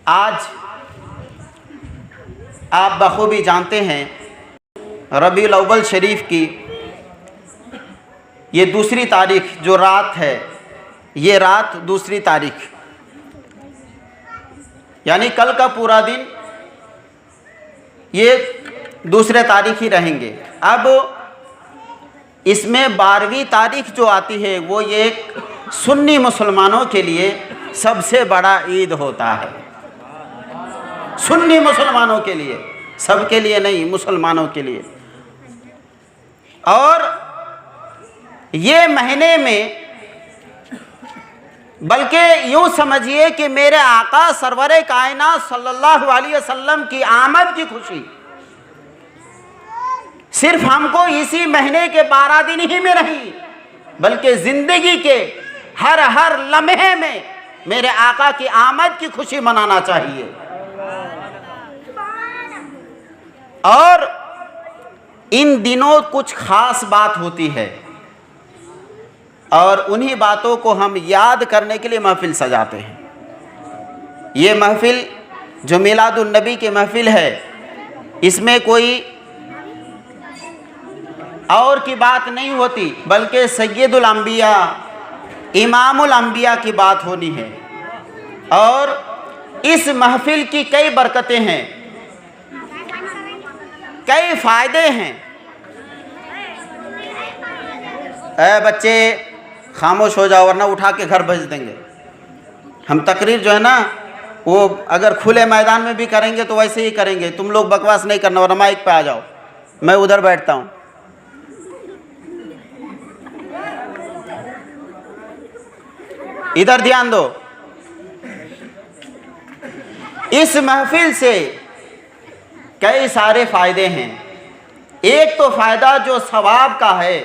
آج آپ بخوبی جانتے ہیں ربیع الاول شریف کی یہ دوسری تاریخ جو رات ہے، یہ رات دوسری تاریخ، یعنی کل کا پورا دن یہ دوسرے تاریخ ہی رہیں گے۔ اب اس میں 12ویں تاریخ جو آتی ہے وہ یہ سنی مسلمانوں کے لیے سب سے بڑا عید ہوتا ہے، سنی مسلمانوں کے لیے، سب کے لیے نہیں، مسلمانوں کے لیے۔ اور یہ مہینے میں بلکہ یوں سمجھیے کہ میرے آقا سرور کائنات صلی اللہ علیہ وسلم کی آمد کی خوشی صرف ہم کو اسی مہینے کے 12 دن ہی میں نہیں، بلکہ زندگی کے ہر لمحے میں میرے آقا کی آمد کی خوشی منانا چاہیے۔ اور ان دنوں کچھ خاص بات ہوتی ہے اور انہی باتوں کو ہم یاد کرنے کے لیے محفل سجاتے ہیں۔ یہ محفل جو میلاد النبی کی محفل ہے، اس میں کوئی اور کی بات نہیں ہوتی، بلکہ سید الانبیاء امام الانبیاء کی بات ہونی ہے۔ اور اس محفل کی کئی برکتیں ہیں، کئی فائدے ہیں۔ اے بچے خاموش ہو جاؤ ورنہ اٹھا کے گھر بھیج دیں گے۔ ہم تقریر جو ہے نا وہ اگر کھلے میدان میں بھی کریں گے تو ویسے ہی کریں گے، تم لوگ بکواس نہیں کرنا ورنہ مائک پہ آ جاؤ، میں ادھر بیٹھتا ہوں۔ ادھر دھیان دو۔ اس محفل سے کئی سارے فائدے ہیں۔ ایک تو فائدہ جو ثواب کا ہے،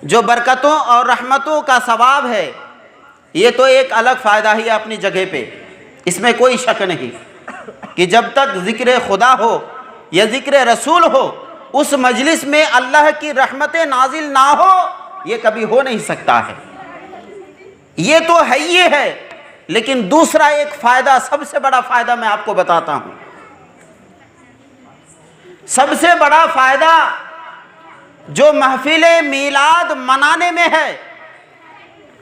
جو برکتوں اور رحمتوں کا ثواب ہے، یہ تو ایک الگ فائدہ ہی ہے اپنی جگہ پہ، اس میں کوئی شک نہیں کہ جب تک ذکر خدا ہو یا ذکر رسول ہو، اس مجلس میں اللہ کی رحمتیں نازل نہ ہو، یہ کبھی ہو نہیں سکتا ہے۔ یہ تو ہے ہی ہے، لیکن دوسرا ایک فائدہ، سب سے بڑا فائدہ میں آپ کو بتاتا ہوں۔ سب سے بڑا فائدہ جو محفل میلاد منانے میں ہے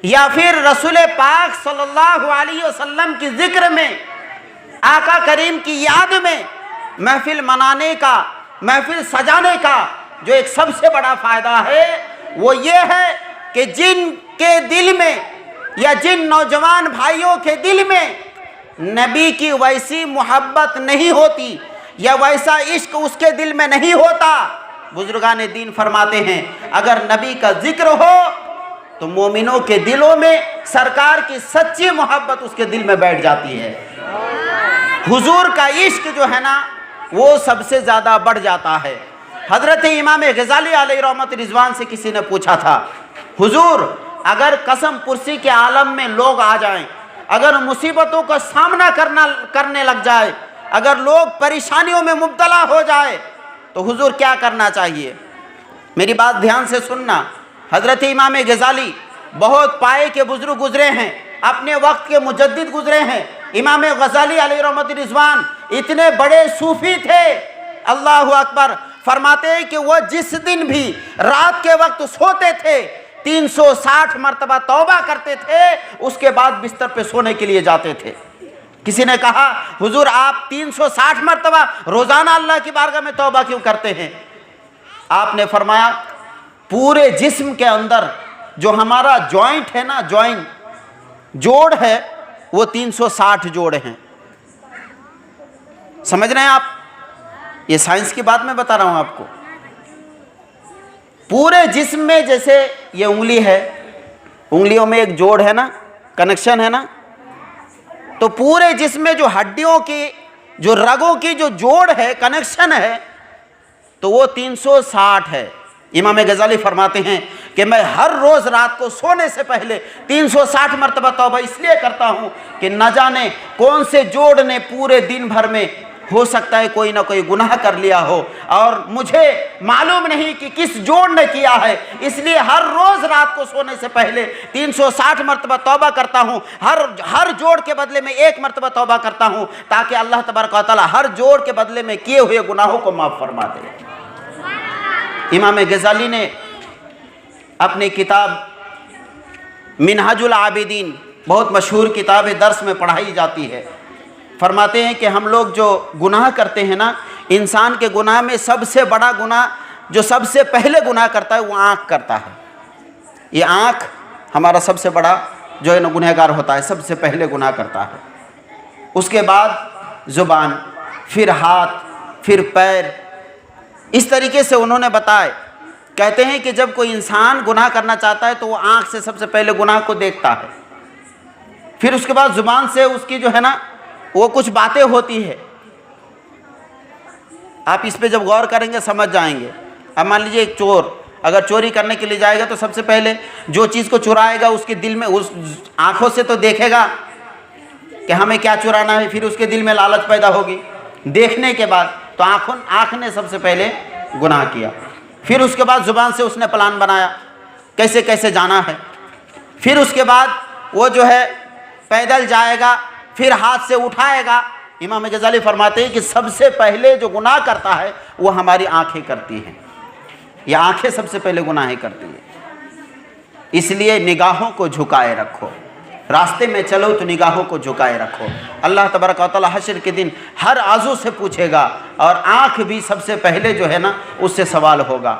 یا پھر رسول پاک صلی اللہ علیہ وسلم کی ذکر میں، آقا کریم کی یاد میں محفل منانے کا، محفل سجانے کا جو ایک سب سے بڑا فائدہ ہے، وہ یہ ہے کہ جن کے دل میں یا جن نوجوان بھائیوں کے دل میں نبی کی ویسی محبت نہیں ہوتی یا ویسا عشق اس کے دل میں نہیں ہوتا، بزرگان دین فرماتے ہیں اگر نبی کا ذکر ہو تو مومنوں کے دلوں میں سرکار کی سچی محبت اس کے دل میں بیٹھ جاتی ہے۔ حضور کا عشق جو ہے نا وہ سب سے زیادہ بڑھ جاتا ہے۔ حضرت امام غزالی علیہ رحمت رضوان سے کسی نے پوچھا تھا، حضور اگر قسم پرسی کے عالم میں لوگ آ جائیں، اگر مصیبتوں کا سامنا کرنے لگ جائے، اگر لوگ پریشانیوں میں مبتلا ہو جائے تو حضور کیا کرنا چاہیے؟ میری بات دھیان سے سننا۔ حضرت امام غزالی بہت پائے کے بزرگ گزرے ہیں، اپنے وقت کے مجدد گزرے ہیں۔ امام غزالی علیہ رحمت رضوان اتنے بڑے صوفی تھے، اللہ اکبر، فرماتے ہیں کہ وہ جس دن بھی رات کے وقت سوتے تھے 360 مرتبہ توبہ کرتے تھے، اس کے بعد بستر پہ سونے کے لیے جاتے تھے۔ کسی نے کہا حضور آپ 360 مرتبہ روزانہ اللہ کی بارگاہ میں توبہ کیوں کرتے ہیں؟ آپ نے فرمایا پورے جسم کے اندر جو ہمارا جوائنٹ ہے نا، جوڑ ہے، وہ 360 جوڑ ہیں۔ سمجھ رہے ہیں آپ؟ یہ سائنس کی بات میں بتا رہا ہوں آپ کو۔ پورے جسم میں جیسے یہ انگلی ہے، انگلیوں میں ایک جوڑ ہے نا، کنیکشن ہے نا، تو پورے جسم میں جو ہڈیوں کی، جو رگوں کی جو جوڑ ہے، کنیکشن ہے، تو وہ 360 ہے۔ امام غزالی فرماتے ہیں کہ میں ہر روز رات کو سونے سے پہلے 360 مرتبہ توبہ اس لیے کرتا ہوں کہ نہ جانے کون سے جوڑ نے پورے دن بھر میں ہو سکتا ہے کوئی نہ کوئی گناہ کر لیا ہو اور مجھے معلوم نہیں کہ کس جوڑ نے کیا ہے، اس لیے ہر روز رات کو سونے سے پہلے 360 مرتبہ توبہ کرتا ہوں، ہر جوڑ کے بدلے میں 1 مرتبہ توبہ کرتا ہوں، تاکہ اللہ تبارک و تعالی ہر جوڑ کے بدلے میں کیے ہوئے گناہوں کو معاف فرما دے۔ امام غزالی نے اپنی کتاب منہاج العابدین، بہت مشہور کتاب ہے، درس میں پڑھائی جاتی ہے، فرماتے ہیں کہ ہم لوگ جو گناہ کرتے ہیں نا، انسان کے گناہ میں سب سے بڑا گناہ جو سب سے پہلے گناہ کرتا ہے وہ آنکھ کرتا ہے۔ یہ آنکھ ہمارا سب سے بڑا جو ہے نا گنہگار ہوتا ہے، سب سے پہلے گناہ کرتا ہے، اس کے بعد زبان، پھر ہاتھ، پھر پیر، اس طریقے سے انہوں نے بتائے۔ کہتے ہیں کہ جب کوئی انسان گناہ کرنا چاہتا ہے تو وہ آنکھ سے سب سے پہلے گناہ کو دیکھتا ہے، پھر اس کے بعد زبان سے اس کی جو ہے نا وہ کچھ باتیں ہوتی ہے، آپ اس پہ جب غور کریں گے سمجھ جائیں گے۔ اب مان لیجیے ایک چور اگر چوری کرنے کے لیے جائے گا تو سب سے پہلے جو چیز کو چرائے گا اس کے دل میں، اس آنکھوں سے تو دیکھے گا کہ ہمیں کیا چرانا ہے، پھر اس کے دل میں لالچ پیدا ہوگی، دیکھنے کے بعد تو آنکھ نے سب سے پہلے گناہ کیا، پھر اس کے بعد زبان سے اس نے پلان بنایا کیسے کیسے جانا ہے، پھر اس کے بعد وہ جو ہے پیدل جائے گا، پھر ہاتھ سے اٹھائے گا۔ امام غزالی فرماتے ہیں کہ سب سے پہلے جو گناہ کرتا ہے وہ ہماری آنکھیں کرتی ہیں، یہ آنکھیں سب سے پہلے گناہیں کرتی ہیں۔ اس لیے نگاہوں کو جھکائے رکھو، راستے میں چلو تو نگاہوں کو جھکائے رکھو۔ اللہ تبارک و تعالی حشر کے دن ہر عضو سے پوچھے گا اور آنکھ بھی سب سے پہلے جو ہے نا اس سے سوال ہوگا۔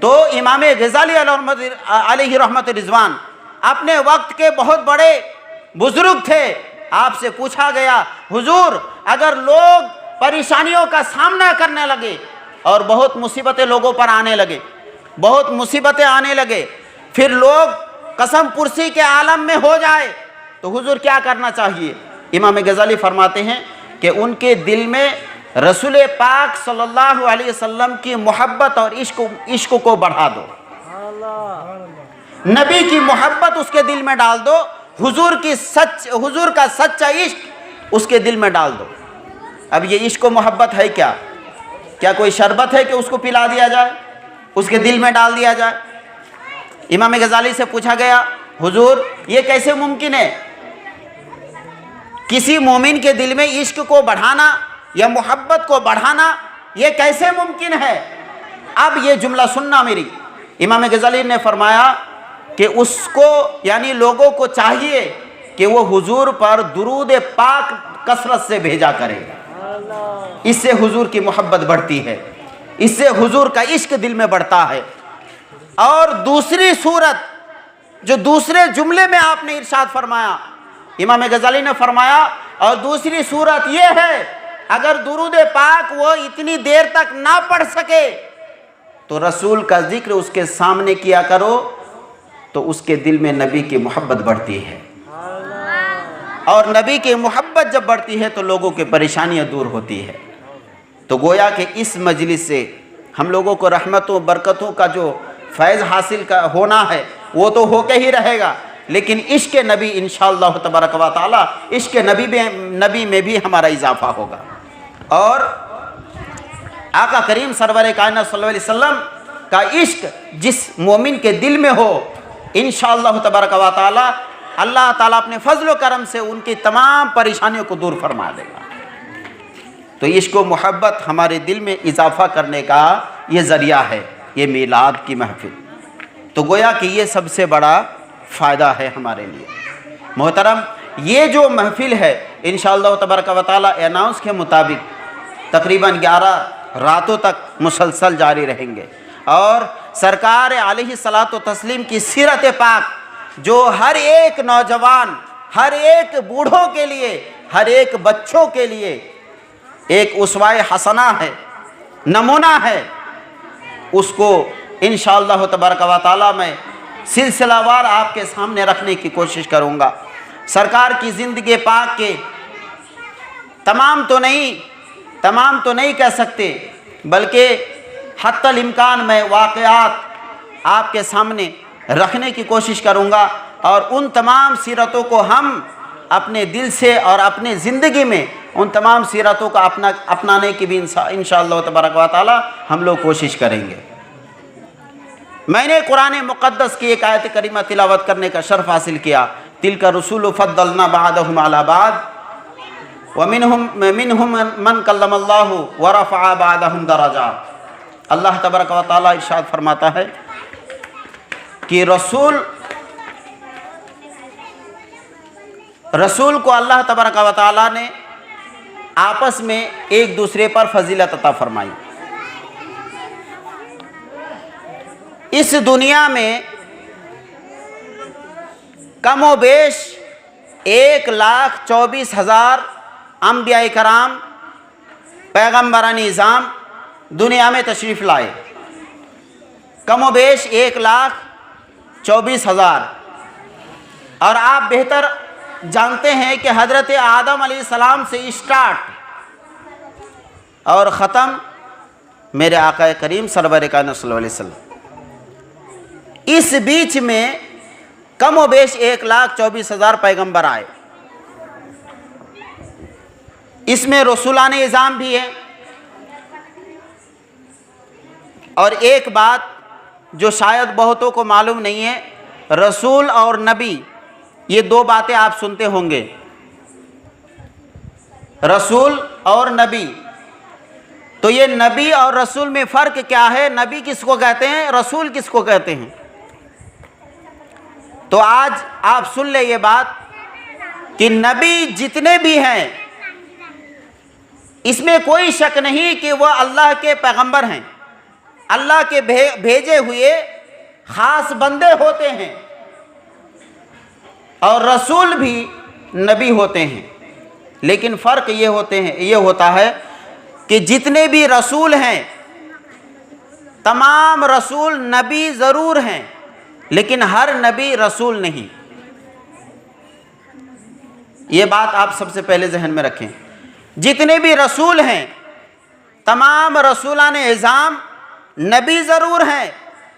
تو امام غزالی علیہ رحمت رضوان اپنے وقت کے بہت بڑے بزرگ تھے۔ آپ سے پوچھا گیا حضور اگر لوگ پریشانیوں کا سامنا کرنے لگے اور بہت مصیبتیں لوگوں پر آنے لگے، بہت مصیبتیں آنے لگے، پھر لوگ قسم پرسی کے عالم میں ہو جائے تو حضور کیا کرنا چاہیے؟ امام غزالی فرماتے ہیں کہ ان کے دل میں رسول پاک صلی اللہ علیہ وسلم کی محبت اور عشق کو بڑھا دو، نبی کی محبت اس کے دل میں ڈال دو، حضور کا سچا عشق اس کے دل میں ڈال دو۔ اب یہ عشق و محبت ہے کیا کوئی شربت ہے کہ اس کو پلا دیا جائے، اس کے دل میں ڈال دیا جائے؟ امام غزالی سے پوچھا گیا حضور یہ کیسے ممکن ہے؟ کسی مومن کے دل میں عشق کو بڑھانا یا محبت کو بڑھانا یہ کیسے ممکن ہے؟ اب یہ جملہ سننا میری۔ امام غزالی نے فرمایا کہ اس کو یعنی لوگوں کو چاہیے کہ وہ حضور پر درود پاک کثرت سے بھیجا کرے، اس سے حضور کی محبت بڑھتی ہے، اس سے حضور کا عشق دل میں بڑھتا ہے۔ اور دوسری صورت جو دوسرے جملے میں آپ نے ارشاد فرمایا، امام غزالی نے فرمایا اور دوسری صورت یہ ہے اگر درود پاک وہ اتنی دیر تک نہ پڑھ سکے تو رسول کا ذکر اس کے سامنے کیا کرو، تو اس کے دل میں نبی کی محبت بڑھتی ہے، اور نبی کی محبت جب بڑھتی ہے تو لوگوں کی پریشانیاں دور ہوتی ہے۔ تو گویا کہ اس مجلس سے ہم لوگوں کو رحمتوں برکتوں کا جو فیض حاصل کا ہونا ہے وہ تو ہو کے ہی رہے گا، لیکن عشق نبی انشاءاللہ تبارک و تعالی عشق نبی میں بھی ہمارا اضافہ ہوگا۔ اور آقا کریم سرور کائنات صلی اللہ علیہ وسلم کا عشق جس مومن کے دل میں ہو انشاءاللہ تبارک و تعالی اللہ تعالیٰ اپنے فضل و کرم سے ان کی تمام پریشانیوں کو دور فرما دے گا۔ تو عشق و محبت ہمارے دل میں اضافہ کرنے کا یہ ذریعہ ہے، یہ میلاد کی محفل۔ تو گویا کہ یہ سب سے بڑا فائدہ ہے ہمارے لیے۔ محترم یہ جو محفل ہے انشاءاللہ تبارک و تعالیٰ اناؤنس کے مطابق تقریباً 11 راتوں تک مسلسل جاری رہیں گے، اور سرکار علیہ الصلاۃ والتسلیم کی سیرت پاک جو ہر ایک نوجوان، ہر ایک بوڑھوں کے لیے، ہر ایک بچوں کے لیے ایک اسوہ حسنہ ہے، نمونہ ہے، اس کو انشاءاللہ تبارک و تعالیٰ میں سلسلہ وار آپ کے سامنے رکھنے کی کوشش کروں گا۔ سرکار کی زندگی پاک کے تمام تو نہیں کہہ سکتے، بلکہ حتی الامکان میں واقعات آپ کے سامنے رکھنے کی کوشش کروں گا، اور ان تمام سیرتوں کو ہم اپنے دل سے اور اپنے زندگی میں ان تمام سیرتوں کا اپنانے کی بھی انشاءاللہ تبارک و تعالی ہم لوگ کوشش کریں گے۔ میں نے قرآن مقدس کی ایک آیت کریمہ تلاوت کرنے کا شرف حاصل کیا، تلک رسول فضلنا بعضهم علی بعض ومنہم من کلم اللہ ورفع بعضهم درجات۔ اللہ تبارک و تعالی ارشاد فرماتا ہے کہ رسول کو اللہ تبارک و تعالی نے آپس میں ایک دوسرے پر فضیلت عطا فرمائی۔ اس دنیا میں کم و بیش 1,24,000 انبیاء کرام پیغمبران نظام دنیا میں تشریف لائے، کم و بیش 1,24,000۔ اور آپ بہتر جانتے ہیں کہ حضرت آدم علیہ السلام سے اسٹارٹ اور ختم میرے آقا کریم سرور کائنات صلی اللہ علیہ وسلم، اس بیچ میں کم و بیش 1,24,000 پیغمبر آئے۔ اس میں رسولان اعظام بھی ہیں۔ اور ایک بات جو شاید بہتوں کو معلوم نہیں ہے، رسول اور نبی یہ دو باتیں آپ سنتے ہوں گے، رسول اور نبی۔ تو یہ نبی اور رسول میں فرق کیا ہے؟ نبی کس کو کہتے ہیں، رسول کس کو کہتے ہیں؟ تو آج آپ سن لیں یہ بات کہ نبی جتنے بھی ہیں اس میں کوئی شک نہیں کہ وہ اللہ کے پیغمبر ہیں، اللہ کے بھیجے ہوئے خاص بندے ہوتے ہیں، اور رسول بھی نبی ہوتے ہیں۔ لیکن فرق یہ ہوتا ہے کہ جتنے بھی رسول ہیں تمام رسول نبی ضرور ہیں، لیکن ہر نبی رسول نہیں۔ یہ بات آپ سب سے پہلے ذہن میں رکھیں۔ جتنے بھی رسول ہیں تمام رسولان اعظام نبی ضرور ہیں،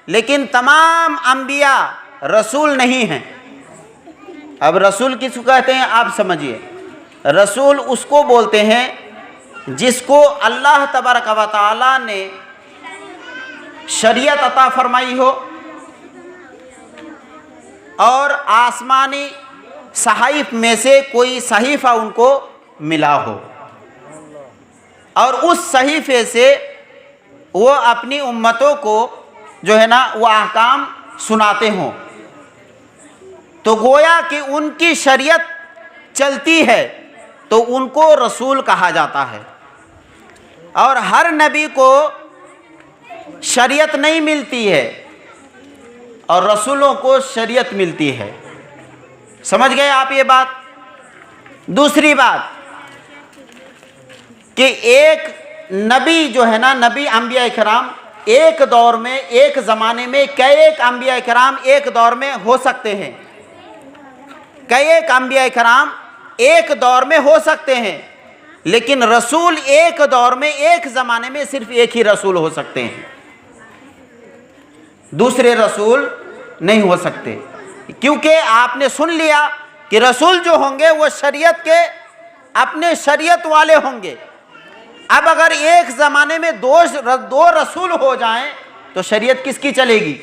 لیکن تمام انبیاء رسول نہیں ہیں۔ اب رسول کس کو کہتے ہیں آپ سمجھیے۔ رسول اس کو بولتے ہیں جس کو اللہ تبارک و تعالی نے شریعت عطا فرمائی ہو اور آسمانی صحائف میں سے کوئی صحیفہ ان کو ملا ہو، اور اس صحیفے سے وہ اپنی امتوں کو جو ہے نا وہ احکام سناتے ہوں، تو گویا کہ ان کی شریعت چلتی ہے تو ان کو رسول کہا جاتا ہے۔ اور ہر نبی کو شریعت نہیں ملتی ہے اور رسولوں کو شریعت ملتی ہے۔ سمجھ گئے آپ یہ بات؟ دوسری بات کہ ایک نبی جو ہے نا، نبی انبیاء کرام ایک دور میں، ایک زمانے میں کئی انبیاء کرام ایک دور میں ہو سکتے ہیں، کئی انبیاء کرام ایک دور میں ہو سکتے ہیں، لیکن رسول ایک دور میں، ایک زمانے میں صرف ایک ہی رسول ہو سکتے ہیں، دوسرے رسول نہیں ہو سکتے۔ کیونکہ آپ نے سن لیا کہ رسول جو ہوں گے وہ شریعت کے اپنے شریعت والے ہوں گے۔ اب اگر ایک زمانے میں دو رسول ہو جائیں تو شریعت کس کی چلے گی؟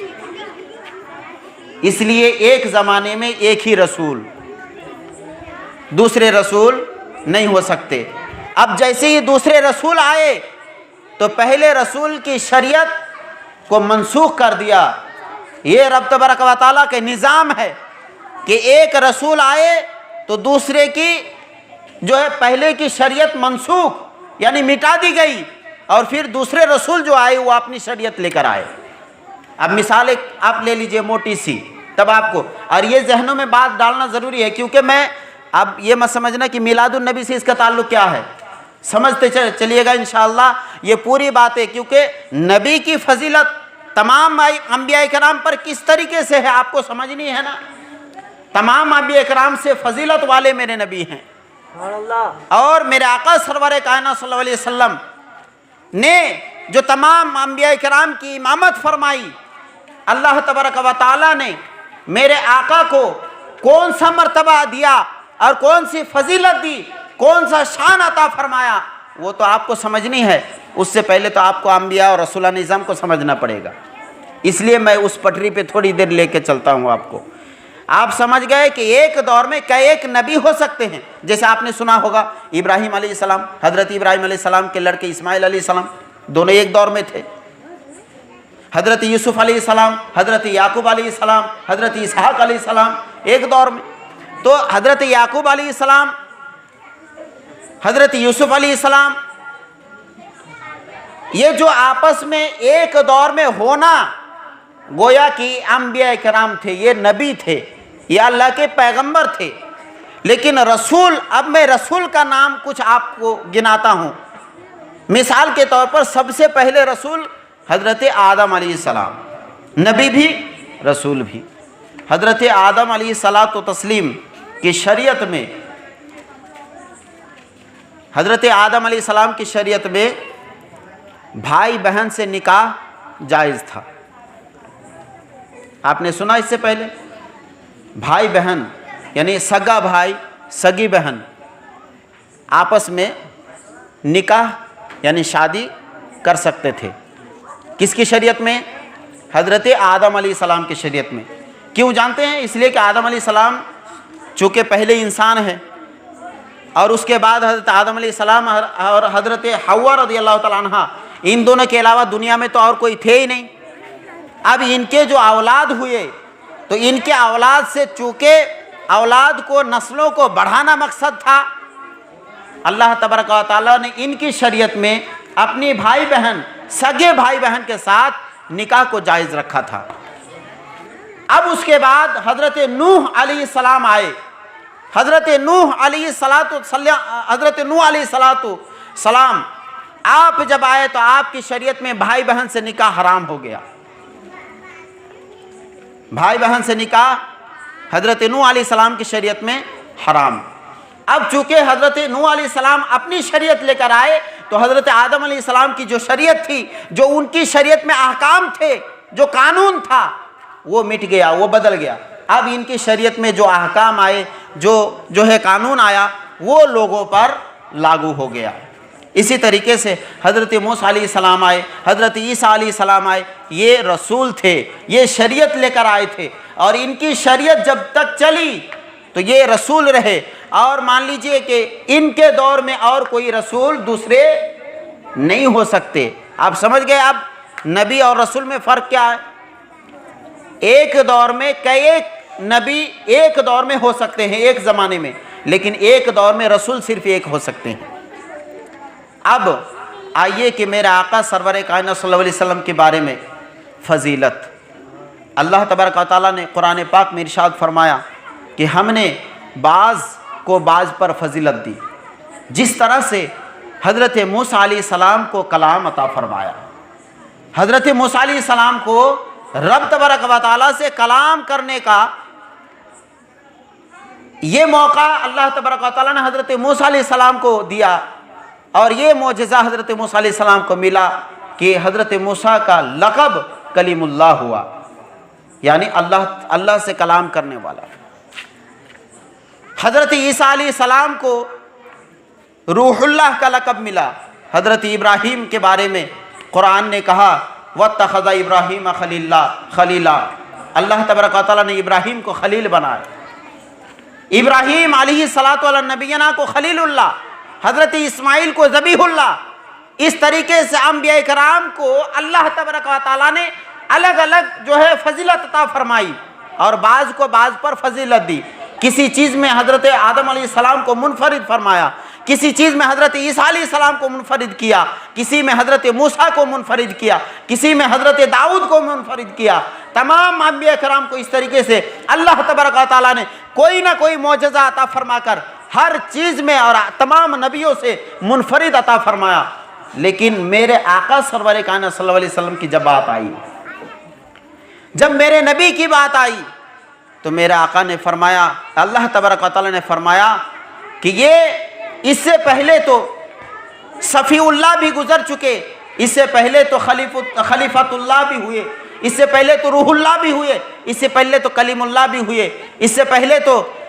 اس لیے ایک زمانے میں ایک ہی رسول، دوسرے رسول نہیں ہو سکتے۔ اب جیسے ہی دوسرے رسول آئے تو پہلے رسول کی شریعت کو منسوخ کر دیا۔ یہ رب تبارک و تعالیٰ کے نظام ہے کہ ایک رسول آئے تو دوسرے کی جو ہے پہلے کی شریعت منسوخ یعنی مٹا دی گئی، اور پھر دوسرے رسول جو آئے وہ اپنی شریعت لے کر آئے۔ اب مثال ایک آپ لے لیجئے موٹی سی، تب آپ کو، اور یہ ذہنوں میں بات ڈالنا ضروری ہے، کیونکہ میں اب یہ مت سمجھنا کہ میلاد النبی سے اس کا تعلق کیا ہے، سمجھتے چلیے گا انشاءاللہ یہ پوری بات ہے، کیونکہ نبی کی فضیلت تمام انبیاء کرام پر کس طریقے سے ہے آپ کو سمجھنی ہے نا۔ تمام انبیاء کرام سے فضیلت والے میرے نبی ہیں، اور میرے آقا سرور کائنات صلی اللہ علیہ وسلم نے جو تمام انبیاء کرام کی امامت فرمائی، اللہ تبارک و تعالیٰ نے میرے آقا کو کون سا مرتبہ دیا اور کون سی فضیلت دی، کون سا شان عطا فرمایا، وہ تو آپ کو سمجھنی ہے۔ اس سے پہلے تو آپ کو انبیاء اور رسولان نظام کو سمجھنا پڑے گا۔ اس لیے میں اس پٹری پہ تھوڑی دیر لے کے چلتا ہوں آپ کو۔ آپ سمجھ گئے کہ ایک دور میں کئی ایک نبی ہو سکتے ہیں، جیسے آپ نے سنا ہوگا ابراہیم علیہ السلام، حضرت ابراہیم علیہ السلام کے لڑکے اسماعیل علیہ السلام دونوں ایک دور میں تھے۔ حضرت یوسف علیہ السلام، حضرت یعقوب علیہ السلام، حضرت اسحاق علیہ السلام ایک دور میں۔ تو حضرت یعقوب علیہ السلام، حضرت یوسف علیہ السلام، یہ جو آپس میں ایک دور میں ہونا، گویا کہ انبیاء کرام تھے، یہ نبی تھے، یہ اللہ کے پیغمبر تھے، لیکن رسول، اب میں رسول کا نام کچھ آپ کو گناتا ہوں۔ مثال کے طور پر سب سے پہلے رسول حضرت آدم علیہ السلام، نبی بھی رسول بھی۔ حضرت آدم علیہ الصلاۃ والتسلیم کی شریعت میں، حضرت آدم علیہ السلام کی شریعت میں بھائی بہن سے نکاح جائز تھا۔ آپ نے سنا اس سے پہلے؟ بھائی بہن یعنی سگا بھائی سگی بہن آپس میں نکاح یعنی شادی کر سکتے تھے۔ کس کی شریعت میں؟ حضرت آدم علیہ السلام کی شریعت میں۔ کیوں جانتے ہیں؟ اس لیے کہ آدم علیہ السلام چونکہ پہلے انسان ہے، اور اس کے بعد حضرت آدم علیہ السلام اور حضرت حوا رضی اللہ تعالیٰ عنہ، ان دونوں کے علاوہ دنیا میں تو اور کوئی تھے ہی نہیں۔ اب ان کے جو اولاد ہوئے تو ان کے اولاد سے، چونکہ اولاد کو، نسلوں کو بڑھانا مقصد تھا، اللہ تبارک و تعالیٰ نے ان کی شریعت میں اپنی بھائی بہن، سگے بھائی بہن کے ساتھ نکاح کو جائز رکھا تھا۔ اب اس کے بعد حضرت نوح علیہ السلام آئے۔ حضرت نوح علیہ السلام آپ جب آئے تو آپ کی شریعت میں بھائی بہن سے نکاح حرام ہو گیا۔ بھائی بہن سے نکاح حضرت نوح علیہ السلام کی شریعت میں حرام۔ اب چونکہ حضرت نوح علیہ السلام اپنی شریعت لے کر آئے تو حضرت آدم علیہ السلام کی جو شریعت تھی، جو ان کی شریعت میں احکام تھے، جو قانون تھا، وہ مٹ گیا، وہ بدل گیا۔ اب ان کی شریعت میں جو احکام آئے، جو ہے قانون آیا، وہ لوگوں پر لاگو ہو گیا۔ اسی طریقے سے حضرت موسیٰ علیہ السلام آئے، حضرت عیسیٰ علیہ السلام آئے، یہ رسول تھے، یہ شریعت لے کر آئے تھے، اور ان کی شریعت جب تک چلی تو یہ رسول رہے۔ اور مان لیجئے کہ ان کے دور میں اور کوئی رسول دوسرے نہیں ہو سکتے۔ آپ سمجھ گئے اب نبی اور رسول میں فرق کیا ہے؟ ایک دور میں کئی ایک نبی ایک دور میں ہو سکتے ہیں، ایک زمانے میں، لیکن ایک دور میں رسول صرف ایک ہو سکتے ہیں۔ اب آئیے کہ میرے آقا سرور کائنات صلی اللہ علیہ وسلم کے بارے میں فضیلت، اللہ تبارک و تعالیٰ نے قرآن پاک میں ارشاد فرمایا کہ ہم نے بعض کو بعض پر فضیلت دی، جس طرح سے حضرت موسیٰ علیہ السلام کو کلام عطا فرمایا۔ حضرت موسیٰ علیہ السلام کو رب تبارک و تعالیٰ سے کلام کرنے کا یہ موقع اللہ تبارک و تعالیٰ نے حضرت موسیٰ علیہ السلام کو دیا، اور یہ معجزہ حضرت موسیٰ علیہ السلام کو ملا کہ حضرت موسیٰ کا لقب کلیم اللہ ہوا، یعنی اللہ سے کلام کرنے والا۔ حضرت عیسیٰ علیہ السلام کو روح اللہ کا لقب ملا۔ حضرت ابراہیم کے بارے میں قرآن نے کہا وَاتَّخَذَ إِبْرَاهِيمَ خَلِيلًا، اللہ تبارک و تعالیٰ نے ابراہیم کو خلیل بنایا۔ ابراہیم علیہ الصلاۃ والنبینا کو خلیل اللہ، حضرت اسماعیل کو ذبیح اللہ۔ اس طریقے سے انبیاء کرام کو اللہ تبارک و تعالیٰ نے الگ الگ فضیلت عطا فرمائی، اور بعض کو بعض پر فضیلت دی۔ کسی چیز میں حضرت آدم علیہ السلام کو منفرد فرمایا، کسی چیز میں حضرت عیسیٰ علیہ السلام کو منفرد کیا، کسی میں حضرت موسیٰ کو منفرد کیا، کسی میں حضرت داؤد کو منفرد کیا۔ تمام انبیاء کرام کو اس طریقے سے اللہ تبارک و تعالیٰ نے کوئی نہ کوئی معجزہ عطا فرما کر ہر چیز میں اور تمام نبیوں سے منفرد عطا فرمایا۔ لیکن میرے آقا سرور کائنات صلی اللہ علیہ وسلم کی جب بات آئی، جب میرے نبی کی بات آئی، تو میرے آقا نے فرمایا، اللہ تبارک و تعالیٰ نے فرمایا کہ یہ اس سے پہلے تو صفی اللہ بھی گزر چکے، اس سے پہلے تو خلیفۃ اللہ بھی ہوئے، اس سے پہلے تو روح اللہ بھی ہوئے، اس سے پہلے تو کلیم اللہ بھی ہوئے، اس سے پہلے تو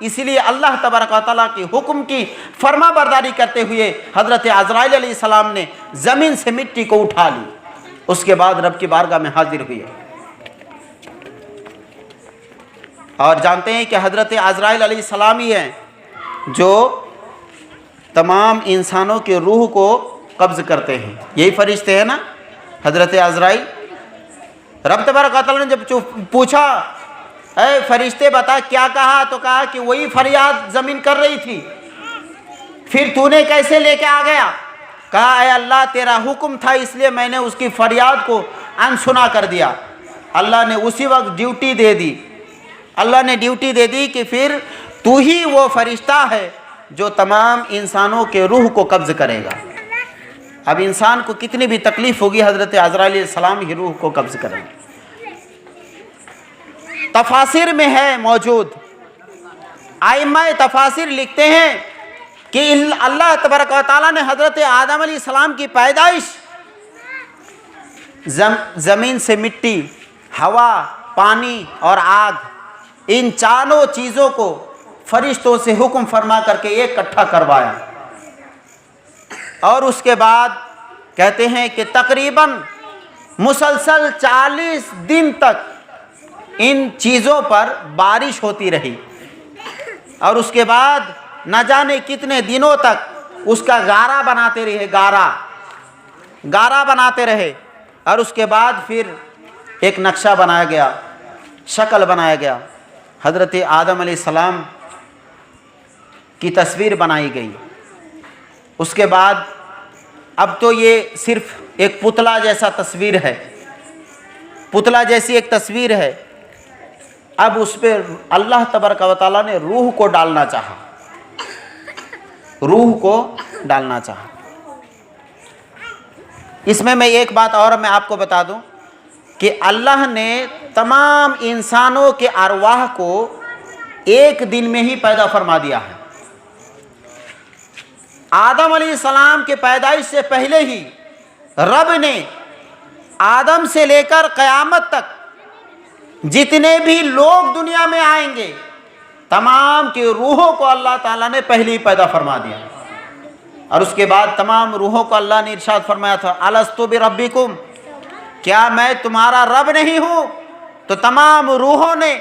اسی لیے اللہ تبارک و تعالیٰ کے حکم کی فرما برداری کرتے ہوئے حضرت عزرائیل علیہ السلام نے زمین سے مٹی کو اٹھا لی، اس کے بعد رب کی بارگاہ میں حاضر ہوئے۔ اور جانتے ہیں کہ حضرت عزرائیل علیہ السلام ہی ہیں جو تمام انسانوں کے روح کو قبض کرتے ہیں، یہی فرشتے ہیں نا حضرت عزرائیل۔ رب تبارک و تعالیٰ نے جب پوچھا اے فرشتے بتا کیا کہا، تو کہا کہ وہی فریاد زمین کر رہی تھی، پھر تو نے کیسے لے کے آ گیا؟ کہا اے اللہ تیرا حکم تھا اس لیے میں نے اس کی فریاد کو انسنا کر دیا۔ اللہ نے اسی وقت ڈیوٹی دے دی، اللہ نے ڈیوٹی دے دی کہ پھر تو ہی وہ فرشتہ ہے جو تمام انسانوں کے روح کو قبض کرے گا۔ اب انسان کو کتنی بھی تکلیف ہوگی، حضرت عزرائیل علیہ السلام ہی روح کو قبض کریں گے۔ تفاسیر میں ہے موجود، ائمہ تفاسیر لکھتے ہیں کہ اللہ تبارک و تعالیٰ نے حضرت آدم علیہ السلام کی پیدائش زمین سے مٹی، ہوا، پانی اور آگ، ان چاروں چیزوں کو فرشتوں سے حکم فرما کر کے ایک اکٹھا کروایا، اور اس کے بعد کہتے ہیں کہ تقریباً مسلسل 40 دن تک ان چیزوں پر بارش ہوتی رہی، اور اس کے بعد نہ جانے کتنے دنوں تک اس کا گارا بناتے رہے، گارا بناتے رہے، اور اس کے بعد پھر ایک نقشہ بنایا گیا، شکل بنایا گیا، حضرت آدم علیہ السلام کی تصویر بنائی گئی۔ اس کے بعد اب تو یہ صرف ایک پتلا جیسا تصویر ہے، پتلا جیسی ایک تصویر ہے، اب اس پہ اللہ تبارک و تعالیٰ نے روح کو ڈالنا چاہا، روح کو ڈالنا چاہا۔ اس میں ایک بات اور میں آپ کو بتا دوں کہ اللہ نے تمام انسانوں کے ارواح کو ایک دن میں ہی پیدا فرما دیا ہے۔ آدم علیہ السلام کے پیدائش سے پہلے ہی رب نے آدم سے لے کر قیامت تک جتنے بھی لوگ دنیا میں آئیں گے تمام کی روحوں کو اللہ تعالیٰ نے پہلے ہی پیدا فرما دیا، اور اس کے بعد تمام روحوں کو اللہ نے ارشاد فرمایا تھا الستو بربکم، کیا میں تمہارا رب نہیں ہوں؟ تو تمام روحوں نے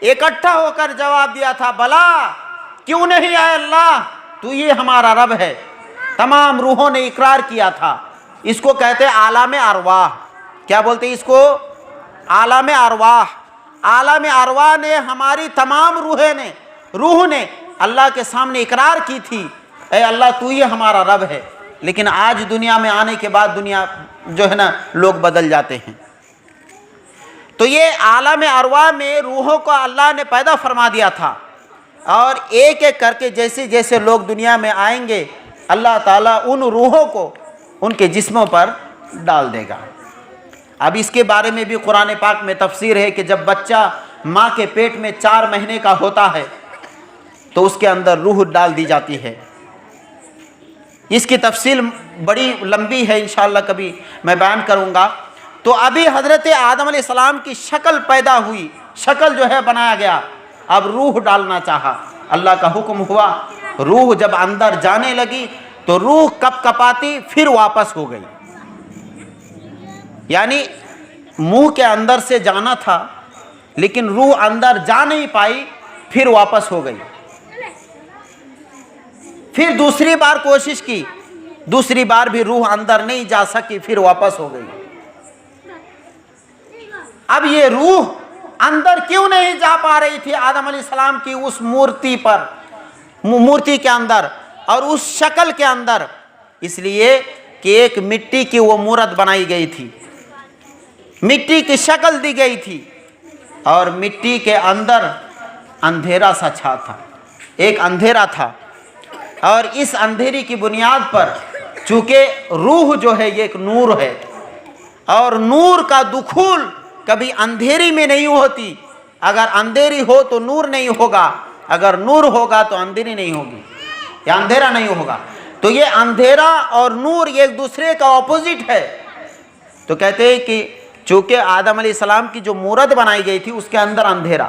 اکٹھا ہو کر جواب دیا تھا بلا، کیوں نہیں اے اللہ، تو یہ ہمارا رب ہے۔ تمام روحوں نے اقرار کیا تھا۔ اس کو کہتے ہیں عالم ارواح۔ کیا بولتے ہیں اس کو؟ عالم ارواح۔ عالم ارواح نے ہماری تمام روح نے اللہ کے سامنے اقرار کی تھی اے اللہ تو یہ ہمارا رب ہے، لیکن آج دنیا میں آنے کے بعد دنیا جو ہے نا لوگ بدل جاتے ہیں۔ تو یہ عالم ارواح میں روحوں کو اللہ نے پیدا فرما دیا تھا، اور ایک ایک کر کے جیسے جیسے لوگ دنیا میں آئیں گے اللہ تعالیٰ ان روحوں کو ان کے جسموں پر ڈال دے گا۔ اب اس کے بارے میں بھی قرآن پاک میں تفسیر ہے کہ جب بچہ ماں کے پیٹ میں 4 مہینے کا ہوتا ہے تو اس کے اندر روح ڈال دی جاتی ہے۔ اس کی تفصیل بڑی لمبی ہے، انشاءاللہ کبھی میں بیان کروں گا۔ تو ابھی حضرت آدم علیہ السلام کی شکل پیدا ہوئی، شکل جو ہے بنایا گیا، اب روح ڈالنا چاہا، اللہ کا حکم ہوا، روح جب اندر جانے لگی تو روح کپ کپاتی پھر واپس ہو گئی، یعنی منہ کے اندر سے جانا تھا لیکن روح اندر جا نہیں پائی، پھر واپس ہو گئی۔ پھر دوسری بار کوشش کی، دوسری بار بھی روح اندر نہیں جا سکی، پھر واپس ہو گئی۔ اب یہ روح اندر کیوں نہیں جا پا رہی تھی آدم علیہ السلام کی اس مورتی کے اندر اور اس شکل کے اندر؟ اس لیے کہ ایک مٹی کی وہ مورت بنائی گئی تھی، مٹی کی شکل دی گئی تھی، اور مٹی کے اندر اندھیرا سا چھا تھا، ایک اندھیرا تھا، اور اس اندھیری کی بنیاد پر چونکہ روح جو ہے یہ ایک نور ہے، اور نور کا دخول کبھی اندھیری میں نہیں ہوتی، اگر اندھیری ہو تو نور نہیں ہوگا، اگر نور ہوگا تو اندھیری نہیں ہوگی یا اندھیرا نہیں ہوگا۔ تو یہ اندھیرا اور نور یہ ایک دوسرے کا اپوزٹ ہے۔ تو کہتے ہیں کہ چونکہ آدم علیہ السلام کی جو مورت بنائی گئی تھی اس کے اندر اندھیرا،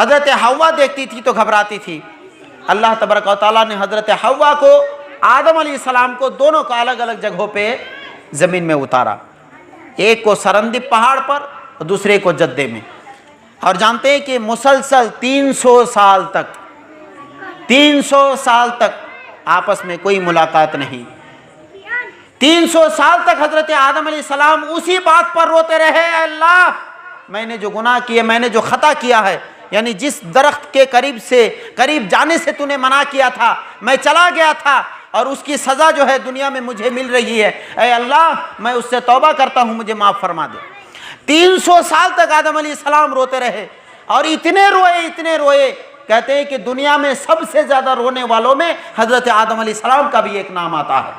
حضرت حوا دیکھتی تھی تو گھبراتی تھی. اللہ تبارک و تعالیٰ نے حضرت حوا کو، آدم علیہ السلام کو، دونوں کو الگ الگ جگہوں پہ زمین میں اتارا. ایک کو سرندب پہاڑ پر اور دوسرے کو جدے میں. اور جانتے ہیں کہ مسلسل 300 سال تک آپس میں کوئی ملاقات نہیں. 300 سال تک حضرت آدم علیہ السلام اسی بات پر روتے رہے، اے اللہ میں نے جو گناہ کیا، میں نے جو خطا کیا ہے، یعنی جس درخت کے قریب جانے سے تو نے منع کیا تھا، میں چلا گیا تھا اور اس کی سزا جو ہے دنیا میں مجھے مل رہی ہے، اے اللہ میں اس سے توبہ کرتا ہوں، مجھے معاف فرما دے. 300 سال تک آدم علیہ السلام روتے رہے اور اتنے روئے، کہتے ہیں کہ دنیا میں سب سے زیادہ رونے والوں میں حضرت آدم علیہ السلام کا بھی ایک نام آتا ہے.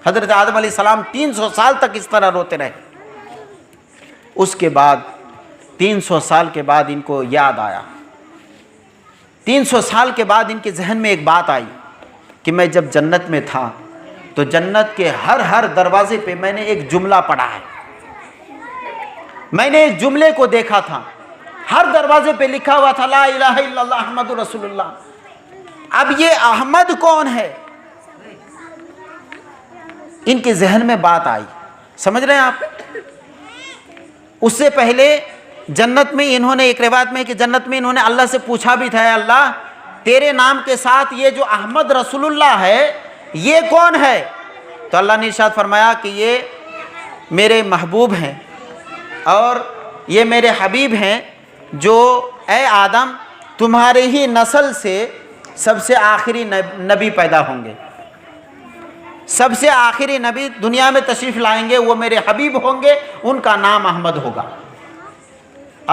حضرت آدم علیہ السلام 300 سال تک اس طرح روتے رہے. اس کے بعد 300 سال کے بعد ان کو یاد آیا. 300 سال کے بعد ان کے ذہن میں ایک بات آئی کہ میں جب جنت میں تھا تو جنت کے ہر دروازے پہ میں نے ایک جملہ پڑھا ہے. میں نے ایک جملے کو دیکھا تھا، ہر دروازے پہ لکھا ہوا تھا لا الہ الا اللہ احمد رسول اللہ. اب یہ احمد کون ہے؟ ان کے ذہن میں بات آئی. سمجھ رہے ہیں آپ؟ اس سے پہلے جنت میں انہوں نے، ایک روایت میں کہ جنت میں انہوں نے اللہ سے پوچھا بھی تھا، اے اللہ تیرے نام کے ساتھ یہ جو احمد رسول اللہ ہے یہ کون ہے؟ تو اللہ نے ارشاد فرمایا کہ یہ میرے محبوب ہیں اور یہ میرے حبیب ہیں جو اے آدم تمہارے ہی نسل سے سب سے آخری نبی پیدا ہوں گے. سب سے آخری نبی دنیا میں تشریف لائیں گے، وہ میرے حبیب ہوں گے، ان کا نام احمد ہوگا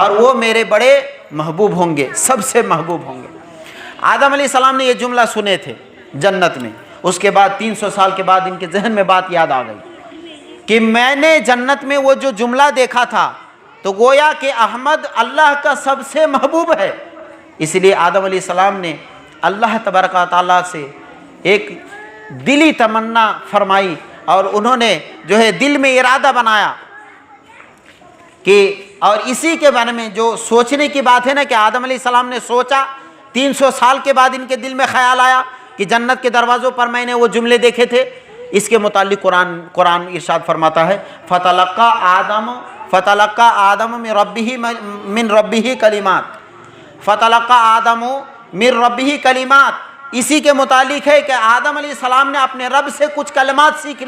اور وہ میرے بڑے محبوب ہوں گے، سب سے محبوب ہوں گے. آدم علیہ السلام نے یہ جملہ سنے تھے جنت میں. اس کے بعد 300 سال کے بعد ان کے ذہن میں بات یاد آ گئی کہ میں نے جنت میں وہ جو جملہ دیکھا تھا تو گویا کہ احمد اللہ کا سب سے محبوب ہے. اس لیے آدم علیہ السلام نے اللہ تبارک و تعالیٰ سے ایک دلی تمنا فرمائی اور انہوں نے جو ہے دل میں ارادہ بنایا کہ، اور اسی کے بارے میں جو سوچنے کی بات ہے نا کہ آدم علیہ السلام نے سوچا، 300 سال کے بعد ان کے دل میں خیال آیا کہ جنت کے دروازوں پر میں نے وہ جملے دیکھے تھے. اس کے متعلق قرآن ارشاد فرماتا ہے فتلقى آدم من ربه کلمات. فتلقى آدم من ربه کلمات اسی کے متعلق ہے کہ آدم علیہ السلام نے اپنے رب سے کچھ کلمات سیکھ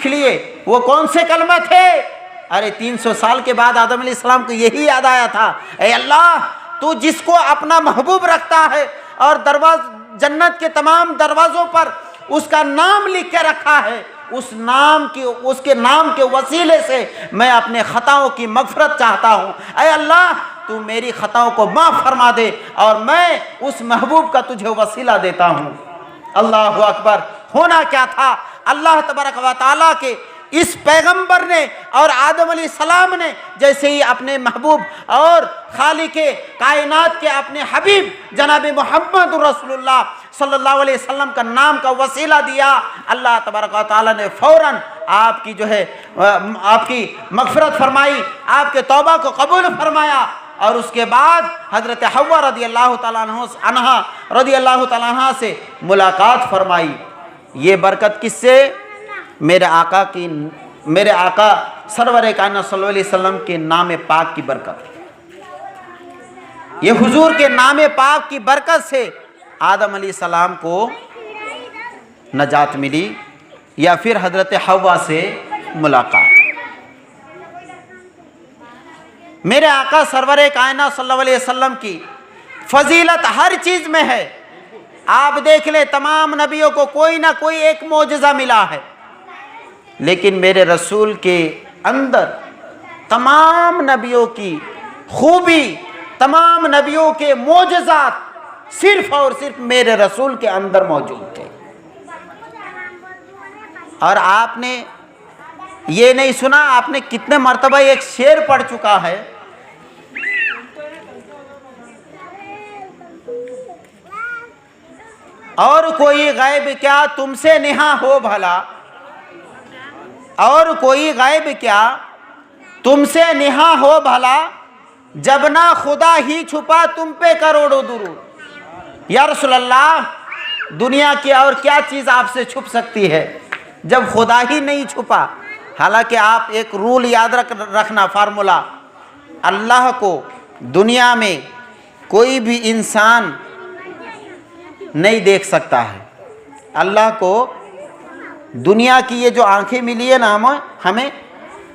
لیے. وہ کون سے کلمہ تھے؟ ارے 300 سال کے بعد آدم علیہ السلام کو یہی یاد آیا تھا، اے اللہ تو جس کو اپنا محبوب رکھتا ہے اور جنت کے تمام دروازوں پر اس کا نام لکھ کے رکھا ہے، اس کے نام کے وسیلے سے میں اپنے خطاؤں کی مغفرت چاہتا ہوں. اے اللہ تو میری خطاؤں کو معاف فرما دے اور میں اس محبوب کا تجھے وسیلہ دیتا ہوں. اللہ اکبر. ہونا کیا تھا؟ اللہ تبارک و تعالیٰ کے اس پیغمبر نے اور آدم علیہ السلام نے جیسے ہی اپنے محبوب اور خالق کائنات کے اپنے حبیب جناب محمد رسول اللہ صلی اللہ علیہ وسلم کا نام کا وسیلہ دیا، اللہ تبارک و تعالیٰ نے فوراً آپ کی جو ہے آپ کی مغفرت فرمائی، آپ کے توبہ کو قبول فرمایا. اور اس کے بعد حضرت حوا رضی اللہ تعالیٰ عنہ سے ملاقات فرمائی. یہ برکت کس سے؟ میرے آقا سرور کائنات صلی اللہ علیہ وسلم کے نام پاک کی برکت. یہ حضور کے نام پاک کی برکت سے آدم علیہ السلام کو نجات ملی یا پھر حضرت حوا سے ملاقات. میرے آقا سرور کائنات صلی اللہ علیہ وسلم کی فضیلت ہر چیز میں ہے. آپ دیکھ لیں تمام نبیوں کو کوئی نہ کوئی ایک معجزہ ملا ہے، لیکن میرے رسول کے اندر تمام نبیوں کی خوبی، تمام نبیوں کے معجزات صرف اور صرف میرے رسول کے اندر موجود تھے. اور آپ نے یہ نہیں سنا، آپ نے کتنے مرتبہ ایک شعر پڑھ چکا ہے، اور کوئی غیب کیا تم سے نہاں ہو بھلا، اور کوئی غیب کیا تم سے نہاں ہو بھلا، جب نہ خدا ہی چھپا تم پہ کروڑوں درود۔ یا رسول اللہ، دنیا کی اور کیا چیز آپ سے چھپ سکتی ہے جب خدا ہی نہیں چھپا؟ حالانکہ آپ ایک رول یاد رکھنا، فارمولا، اللہ کو دنیا میں کوئی بھی انسان نہیں دیکھ سکتا ہے۔ اللہ کو دنیا کی یہ جو آنکھیں ملی ہے نا ہمیں،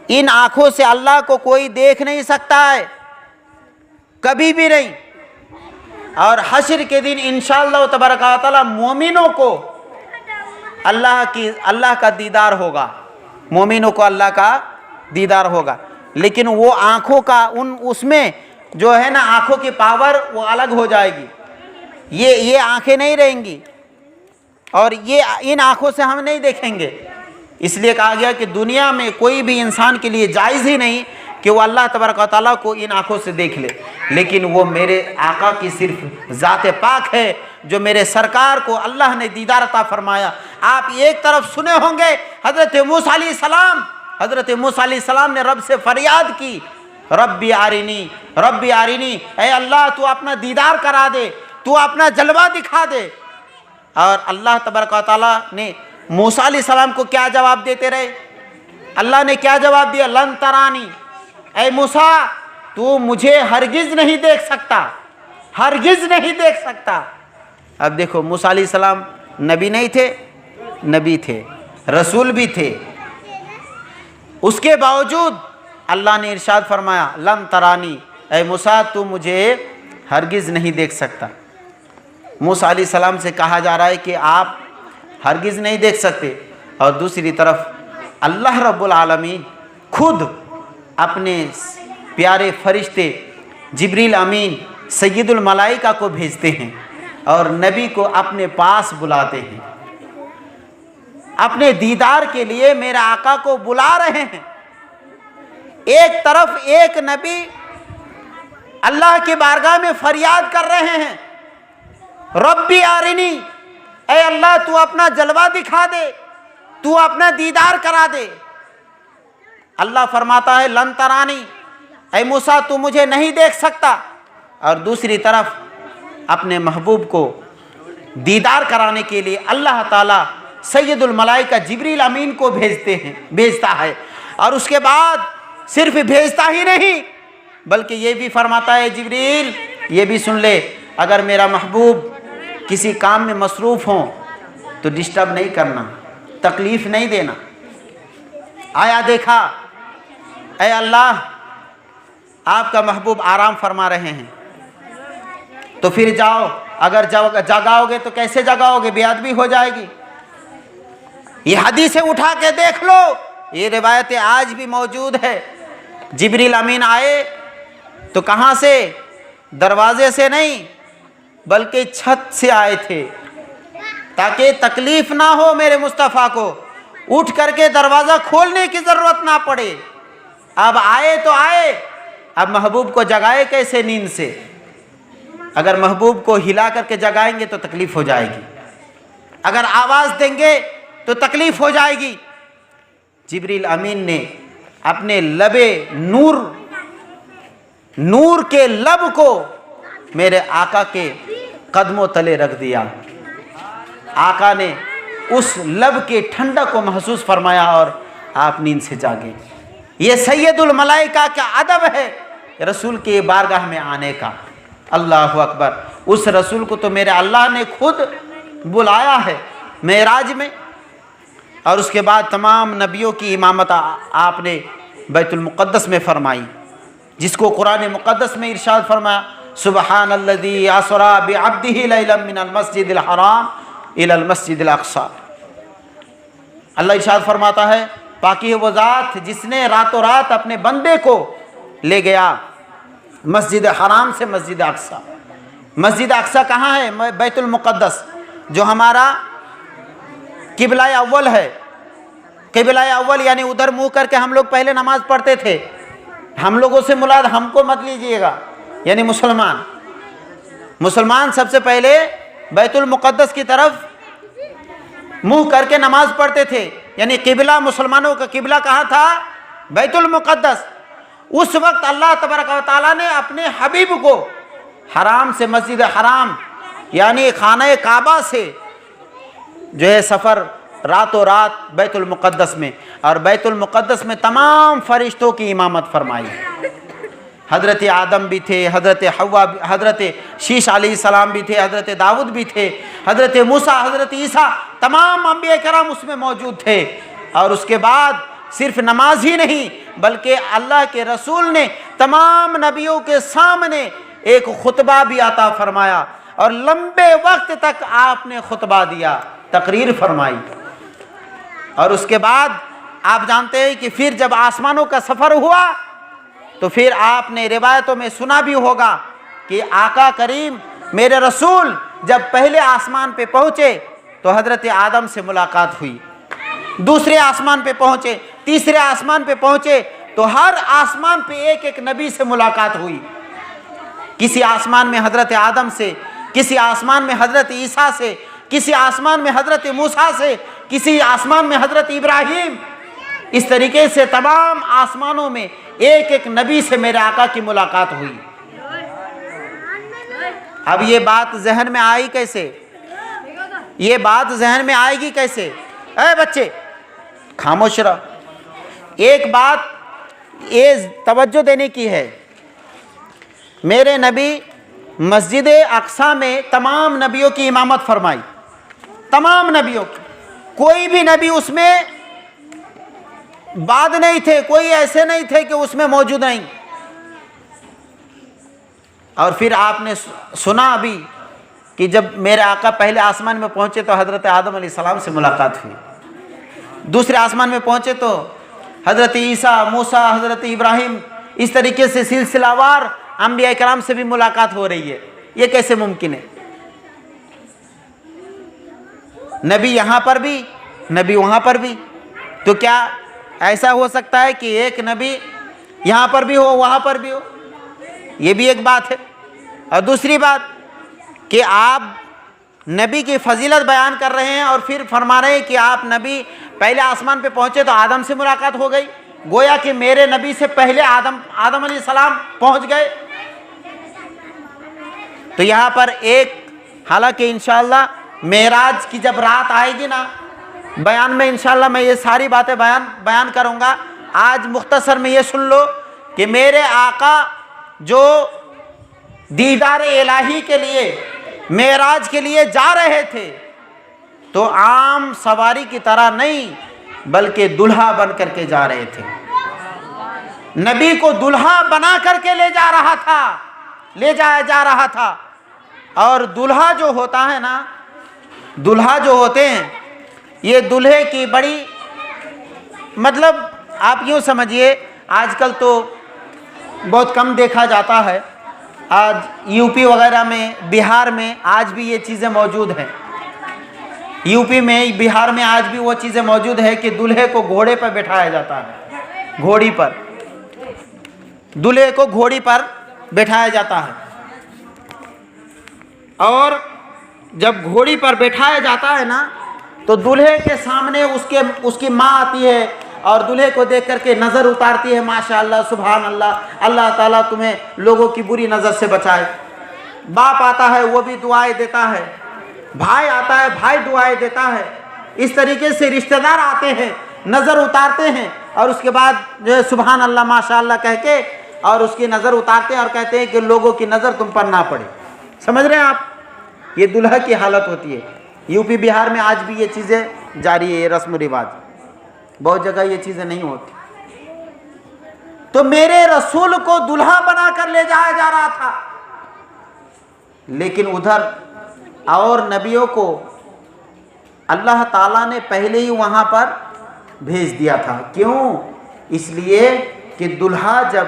ان آنکھوں سے اللہ کو کوئی دیکھ نہیں سکتا ہے، کبھی بھی نہیں۔ اور حشر کے دن انشاءاللہ تبارک و تعالی مومنوں کو اللہ کا دیدار ہوگا، مومنوں کو اللہ کا دیدار ہوگا، لیکن وہ آنکھوں کا اس میں جو ہے نا آنکھوں کی پاور وہ الگ ہو جائے گی، یہ آنکھیں نہیں رہیں گی، اور ان آنکھوں سے ہم نہیں دیکھیں گے۔ اس لیے کہا گیا کہ دنیا میں کوئی بھی انسان کے لیے جائز ہی نہیں کہ وہ اللہ تبارک و تعالیٰ کو ان آنکھوں سے دیکھ لے، لیکن وہ میرے آقا کی صرف ذات پاک ہے جو میرے سرکار کو اللہ نے دیدار عطا فرمایا۔ آپ ایک طرف سنے ہوں گے حضرت موسیٰ علیہ السلام نے رب سے فریاد کی، ربی آرینی ربی آرینی، اے اللہ تو اپنا دیدار کرا دے، تو اپنا جلوہ دکھا دے۔ اور اللہ تبارک و تعالیٰ نے موسیٰ علیہ السلام کو کیا جواب دیتے رہے؟ اللہ نے کیا جواب دیا؟ لن ترانی، اے موسیٰ تو مجھے ہرگز نہیں دیکھ سکتا، ہرگز نہیں دیکھ سکتا۔ اب دیکھو موسیٰ علیہ السلام نبی نہیں تھے؟ نبی تھے، رسول بھی تھے، اس کے باوجود اللہ نے ارشاد فرمایا لن ترانی، اے موسیٰ تو مجھے ہرگز نہیں دیکھ سکتا۔ موسیٰ علیہ السلام سے کہا جا رہا ہے کہ آپ ہرگز نہیں دیکھ سکتے، اور دوسری طرف اللہ رب العالمین خود اپنے پیارے فرشتے جبریل امین سید الملائکہ کو بھیجتے ہیں اور نبی کو اپنے پاس بلاتے ہیں، اپنے دیدار کے لیے میرے آقا کو بلا رہے ہیں۔ ایک طرف ایک نبی اللہ کی بارگاہ میں فریاد کر رہے ہیں، ربی آرینی، اے اللہ تو اپنا جلوہ دکھا دے، تو اپنا دیدار کرا دے۔ اللہ فرماتا ہے لن ترانی، اے موسیٰ تو مجھے نہیں دیکھ سکتا، اور دوسری طرف اپنے محبوب کو دیدار کرانے کے لیے اللہ تعالیٰ سید الملائکہ جبریل امین کو بھیجتا ہے، اور اس کے بعد صرف بھیجتا ہی نہیں بلکہ یہ بھی فرماتا ہے جبریل یہ بھی سن لے، اگر میرا محبوب کسی کام میں مصروف ہوں تو ڈسٹرب نہیں کرنا، تکلیف نہیں دینا۔ آیا دیکھا، اے اللہ آپ کا محبوب آرام فرما رہے ہیں تو پھر جاؤ، اگر جگاؤ گے تو کیسے جگاؤ گے؟ بے ادبی ہو جائے گی۔ یہ حدیثیں اٹھا کے دیکھ لو، یہ روایتیں آج بھی موجود ہے۔ جبریل امین آئے تو کہاں سے؟ دروازے سے نہیں بلکہ چھت سے آئے تھے، تاکہ تکلیف نہ ہو میرے مصطفیٰ کو، اٹھ کر کے دروازہ کھولنے کی ضرورت نہ پڑے۔ اب آئے تو آئے، اب محبوب کو جگائے کیسے نیند سے؟ اگر محبوب کو ہلا کر کے جگائیں گے تو تکلیف ہو جائے گی، اگر آواز دیں گے تو تکلیف ہو جائے گی۔ جبریل امین نے اپنے لب نور کے لب کو میرے آقا کے قدموں تلے رکھ دیا۔ آقا نے اس لب کے ٹھنڈک کو محسوس فرمایا اور آپ نیند سے جاگے۔ یہ سید الملائکہ کا ادب ہے رسول کے بارگاہ میں آنے کا۔ اللہ اکبر، اس رسول کو تو میرے اللہ نے خود بلایا ہے معراج میں، اور اس کے بعد تمام نبیوں کی امامت آپ نے بیت المقدس میں فرمائی، جس کو قرآن مقدس میں ارشاد فرمایا سبحان الذی اسری بعبدہ لیلا من المسجد الحرام الی المسجد الاقصی۔ اللہ ارشاد فرماتا ہے پاکی ہے وہ ذات جس نے راتوں رات اپنے بندے کو لے گیا مسجد حرام سے مسجد اقصی۔ مسجد اقصی کہاں ہے؟ بیت المقدس، جو ہمارا قبلہ اول ہے۔ قبلہ اول یعنی ادھر منہ کر کے ہم لوگ پہلے نماز پڑھتے تھے۔ ہم لوگوں سے مراد ہم کو مت لیجئے گا، یعنی مسلمان سب سے پہلے بیت المقدس کی طرف منہ کر کے نماز پڑھتے تھے، یعنی قبلہ مسلمانوں کا قبلہ کہاں تھا؟ بیت المقدس۔ اس وقت اللہ تبارک و تعالیٰ نے اپنے حبیب کو حرام سے مسجد حرام یعنی خانہ کعبہ سے جو ہے سفر راتوں رات بیت المقدس میں، اور بیت المقدس میں تمام فرشتوں کی امامت فرمائی۔ حضرت آدم بھی تھے، حضرت حوا، حضرت شیش علیہ السلام بھی تھے، حضرت داؤد بھی تھے، حضرت موسیٰ، حضرت عیسیٰ، تمام انبیاء کرام اس میں موجود تھے۔ اور اس کے بعد صرف نماز ہی نہیں بلکہ اللہ کے رسول نے تمام نبیوں کے سامنے ایک خطبہ بھی عطا فرمایا، اور لمبے وقت تک آپ نے خطبہ دیا، تقریر فرمائی۔ اور اس کے بعد آپ جانتے ہیں کہ پھر جب آسمانوں کا سفر ہوا تو پھر آپ نے روایتوں میں سنا بھی ہوگا کہ آقا کریم میرے رسول جب پہلے آسمان پہ پہنچے تو حضرت آدم سے ملاقات ہوئی، دوسرے آسمان پہ پہنچے، تیسرے آسمان پہ پہنچے تو ہر آسمان پہ ایک ایک نبی سے ملاقات ہوئی۔ کسی آسمان میں حضرت آدم سے، کسی آسمان میں حضرت عیسیٰ سے، کسی آسمان میں حضرت موسیٰ سے، کسی آسمان میں حضرت ابراہیم، اس طریقے سے تمام آسمانوں میں ایک ایک نبی سے میرے آقا کی ملاقات ہوئی۔ اب یہ بات ذہن میں آئی کیسے؟ یہ بات ذہن میں آئے گی کیسے؟ اے بچے خاموش رہو، ایک بات یہ توجہ دینے کی ہے، میرے نبی مسجد اقصیٰ میں تمام نبیوں کی امامت فرمائی، تمام نبیوں کی، کوئی بھی نبی اس میں بعد نہیں تھے، کوئی ایسے نہیں تھے کہ اس میں موجود نہیں۔ اور پھر آپ نے سنا ابھی کہ جب میرے آقا پہلے آسمان میں پہنچے تو حضرت آدم علیہ السلام سے ملاقات ہوئی، دوسرے آسمان میں پہنچے تو حضرت عیسیٰ، موسیٰ، حضرت ابراہیم، اس طریقے سے سلسلہ وار انبیاء کرام سے بھی ملاقات ہو رہی ہے۔ یہ کیسے ممکن ہے؟ نبی یہاں پر بھی، نبی وہاں پر بھی، تو کیا ایسا ہو سکتا ہے کہ ایک نبی یہاں پر بھی ہو وہاں پر بھی ہو؟ یہ بھی ایک بات ہے۔ اور دوسری بات کہ آپ نبی کی فضیلت بیان کر رہے ہیں اور پھر فرما رہے ہیں کہ آپ نبی پہلے آسمان پہ پہنچے تو آدم سے ملاقات ہو گئی، گویا کہ میرے نبی سے پہلے آدم علیہ السلام پہنچ گئے۔ تو یہاں پر ایک، حالانکہ انشاءاللہ معراج کی جب رات آئے گی نا، بیان میں انشاءاللہ میں یہ ساری باتیں بیان کروں گا۔ آج مختصر میں یہ سن لو کہ میرے آقا جو دیدار الہی کے لیے معراج کے لیے جا رہے تھے تو عام سواری کی طرح نہیں بلکہ دلہا بن کر کے جا رہے تھے، نبی کو دلہا بنا کر کے لے جایا جا رہا تھا۔ اور دلہا جو ہوتا ہے نا، دلہا جو ہوتے ہیں یہ دلہے کی بڑی، مطلب آپ یوں سمجھیے آج کل تو بہت کم دیکھا جاتا ہے، آج یو پی وغیرہ میں، بہار میں آج بھی یہ چیزیں موجود ہیں، یو پی میں، بہار میں آج بھی وہ چیزیں موجود ہے کہ دلہے کو گھوڑے پر بٹھایا جاتا ہے، گھوڑی پر، دلہے کو گھوڑی پر بٹھایا جاتا ہے۔ اور جب گھوڑی پر بٹھایا جاتا ہے نا تو دلہے کے سامنے اس کی ماں آتی ہے اور دلہے کو دیکھ کر کے نظر اتارتی ہے، ماشاءاللہ سبحان اللہ، اللہ تعالیٰ تمہیں لوگوں کی بری نظر سے بچائے۔ باپ آتا ہے وہ بھی دعائیں دیتا ہے، بھائی آتا ہے بھائی دعائیں دیتا ہے، اس طریقے سے رشتہ دار آتے ہیں نظر اتارتے ہیں، اور اس کے بعد جو ہے سبحان اللہ ماشاءاللہ کہہ کے اور اس کی نظر اتارتے ہیں اور کہتے ہیں کہ لوگوں کی نظر تم پر نہ پڑے۔ سمجھ رہے ہیں آپ؟ یہ دلہا کی حالت ہوتی ہے۔ یو پی بہار میں آج بھی یہ چیزیں جاری ہے، یہ رسم و رواج، بہت جگہ یہ چیزیں نہیں ہوتی۔ تو میرے رسول کو دلہا بنا کر لے جایا جا رہا تھا، لیکن ادھر اور نبیوں کو اللہ تعالیٰ نے پہلے ہی وہاں پر بھیج دیا تھا۔ کیوں؟ اس لیے کہ دلہا جب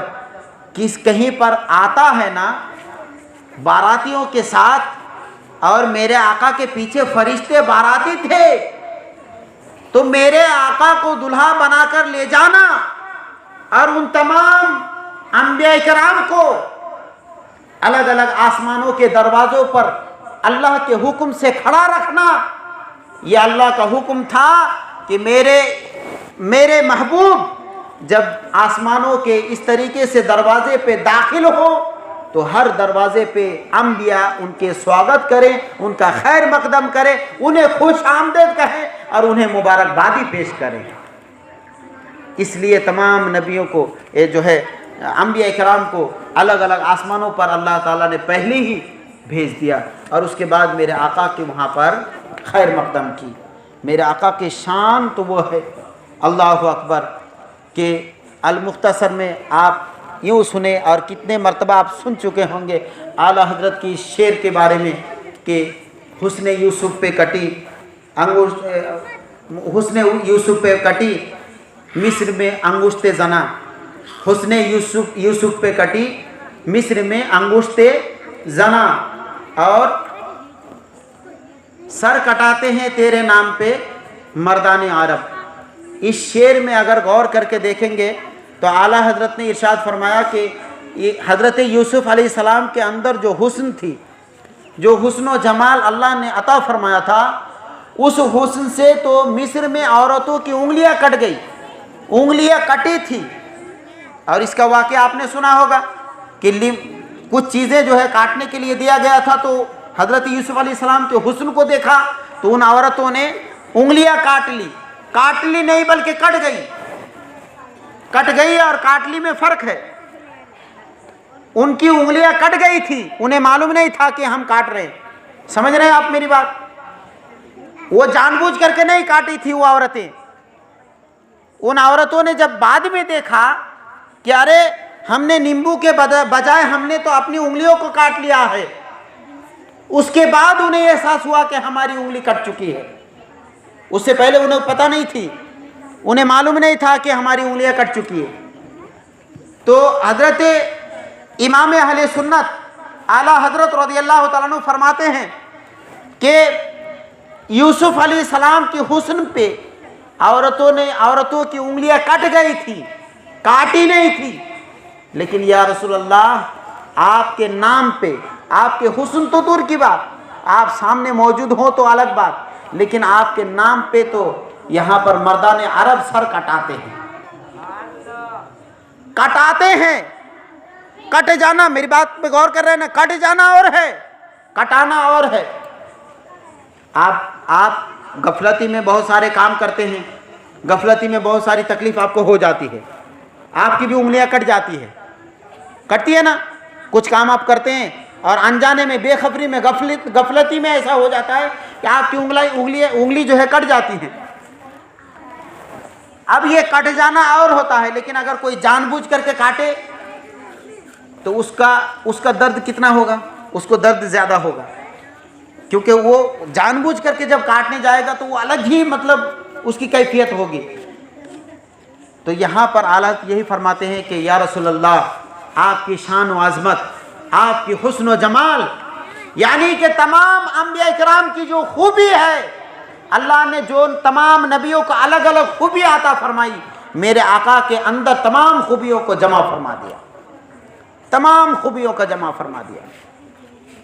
کہیں پر آتا ہے نا باراتی کے ساتھ، اور میرے آقا کے پیچھے فرشتے باراتی تھے، تو میرے آقا کو دلہا بنا کر لے جانا اور ان تمام انبیاء کرام کو الگ الگ آسمانوں کے دروازوں پر اللہ کے حکم سے کھڑا رکھنا، یہ اللہ کا حکم تھا کہ میرے محبوب جب آسمانوں کے اس طریقے سے دروازے پہ داخل ہو تو ہر دروازے پہ انبیاء ان کے سواگت کریں، ان کا خیر مقدم کریں، انہیں خوش آمدید کہیں اور انہیں مبارکبادی پیش کریں۔ اس لیے تمام نبیوں کو جو ہے انبیاء کرام کو الگ الگ آسمانوں پر اللہ تعالیٰ نے پہلے ہی بھیج دیا، اور اس کے بعد میرے آقا کی وہاں پر خیر مقدم کی۔ میرے آقا کی شان تو وہ ہے، اللہ اکبر، کہ المختصر میں آپ یوں سنیں، اور کتنے مرتبہ آپ سن چکے ہوں گے اعلیٰ حضرت کی شعر کے بارے میں کہ حسن یوسف پہ کٹی حسن یوسف پہ کٹی مصر میں انگشت زنا، حسن یوسف پہ کٹی مصر میں انگشت زنا، اور سر کٹاتے ہیں تیرے نام پہ مردان عرب۔ اس شعر میں اگر غور کر کے دیکھیں گے تو اعلیٰ حضرت نے ارشاد فرمایا کہ حضرت یوسف علیہ السلام کے اندر جو حسن تھی، جو حسن و جمال اللہ نے عطا فرمایا تھا، اس حسن سے تو مصر میں عورتوں کی انگلیاں کٹ گئی، انگلیاں کٹی تھی۔ اور اس کا واقعہ آپ نے سنا ہوگا کہ کچھ چیزیں جو ہے کاٹنے کے لیے دیا گیا تھا، تو حضرت یوسف علیہ السلام کے حسن کو دیکھا تو ان عورتوں نے انگلیاں کاٹ لی نہیں بلکہ کٹ گئی، اور کاٹ لی میں فرق ہے۔ ان کی انگلیاں کٹ گئی تھی، انہیں معلوم نہیں تھا کہ ہم کاٹ رہے ہیں۔ سمجھ رہے ہیں آپ میری بات؟ وہ جان بوجھ کر کے نہیں کاٹی تھی وہ عورتیں۔ ان عورتوں نے جب بعد میں دیکھا کہ ارے ہم نے نیمبو کے بجائے ہم نے تو اپنی انگلیوں کو کاٹ لیا ہے، اس کے بعد انہیں احساس ہوا کہ ہماری انگلی کٹ چکی ہے۔ اس سے پہلے انہیں پتہ نہیں تھی، انہیں معلوم نہیں تھا کہ ہماری انگلیاں کٹ چکی ہے۔ تو حضرت امام اہل سنت اعلیٰ حضرت رضی اللہ تعالیٰ عنہ فرماتے ہیں کہ یوسف علیہ السلام کے حسن پہ عورتوں کی انگلیاں کٹ گئی تھی، کاٹی نہیں تھی، لیکن یا رسول اللہ آپ کے نام پہ، آپ کے حسن تو دور کی بات، آپ سامنے موجود ہوں تو الگ بات، لیکن آپ کے نام پہ تو یہاں پر مردان عرب سر کٹاتے ہیں۔ کٹ جانا، میری بات پہ غور کر رہے ہیں نا، کٹ جانا اور ہے، کٹانا اور ہے۔ آپ غفلتی میں بہت سارے کام کرتے ہیں، غفلتی میں بہت ساری تکلیف آپ کو ہو جاتی ہے، آپ کی بھی انگلیاں کٹ جاتی ہے، کٹتی ہے نا۔ کچھ کام آپ کرتے ہیں اور انجانے میں، بے خبری میں، غفلتی میں ایسا ہو جاتا ہے کہ آپ کی انگلی جو ہے کٹ جاتی ہیں۔ اب یہ کٹ جانا اور ہوتا ہے، لیکن اگر کوئی جان بوجھ کر کے کاٹے تو اس کا درد کتنا ہوگا؟ اس کو درد زیادہ ہوگا، کیونکہ وہ جان بوجھ کر کے جب کاٹنے جائے گا تو وہ الگ ہی مطلب اس کی کیفیت ہوگی۔ تو یہاں پر اعلیٰ یہی فرماتے ہیں کہ یا رسول اللہ آپ کی شان و عظمت، آپ کی حسن و جمال، یعنی کہ تمام انبیاء کرام کی جو خوبی ہے، اللہ نے جو تمام نبیوں کو الگ الگ خوبی عطا فرمائی، میرے آقا کے اندر تمام خوبیوں کو جمع فرما دیا، تمام خوبیوں کا جمع فرما دیا۔